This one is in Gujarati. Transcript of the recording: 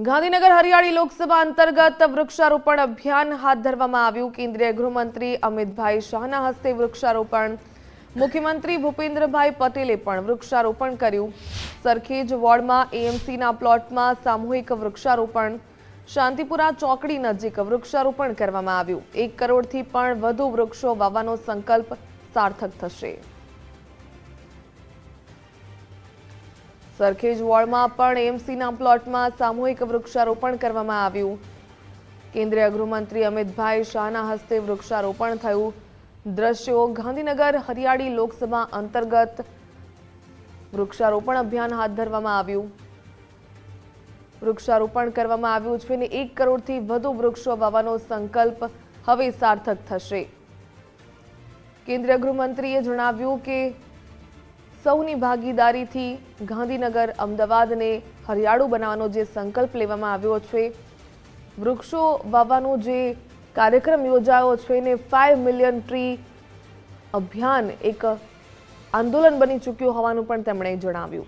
ગાંધીનગર હરિયાળી લોકસભા અંતર્ગત વૃક્ષારોપણ અભિયાન હાથ ધરવામાં આવ્યું। કેન્દ્રીય ગૃહમંત્રી અમિતભાઈ શાહના હસ્તે વૃક્ષારોપણ, મુખ્યમંત્રી ભૂપેન્દ્રભાઈ પટેલે પણ વૃક્ષારોપણ કર્યું। સરખેજ વોર્ડમાં એએમસીના પ્લોટમાં સામૂહિક વૃક્ષારોપણ, શાંતિપુરા ચોકડી નજીક વૃક્ષારોપણ કરવામાં આવ્યું। 1 કરોડથી પણ વધુ વૃક્ષો વાવવાનો સંકલ્પ સાર્થક થશે। સરખેજ વોર્ડમાં પણ એએમસીના પ્લોટમાં સામૂહિક વૃક્ષારોપણ કરવામાં આવ્યું। કેન્દ્રીય ગૃહમંત્રી અમિતભાઈ શાહના હસ્તે વૃક્ષારોપણ થયું। દ્રશ્યો ગાંધીનગર હરિયાળી લોકસભા અંતર્ગત વૃક્ષારોપણ અભિયાન હાથ ધરવામાં આવ્યું। વૃક્ષારોપણ કરવામાં આવ્યું છે અને 1 કરોડથી વધુ વૃક્ષો વાવવાનો સંકલ્પ હવે સાર્થક થશે। કેન્દ્રીય ગૃહમંત્રીએ જણાવ્યું કે સૌની ભાગીદારીથી ગાંધીનગર અમદાવાદને હરિયાળું બનાવવાનો જે સંકલ્પ લેવામાં આવ્યો છે, વૃક્ષો વાવવાનો જે કાર્યક્રમ યોજાયો છે ને 5 મિલિયન ટ્રી અભિયાન એક આંદોલન બની ચૂક્યું હોવાનું પણ તેમણે જણાવ્યું।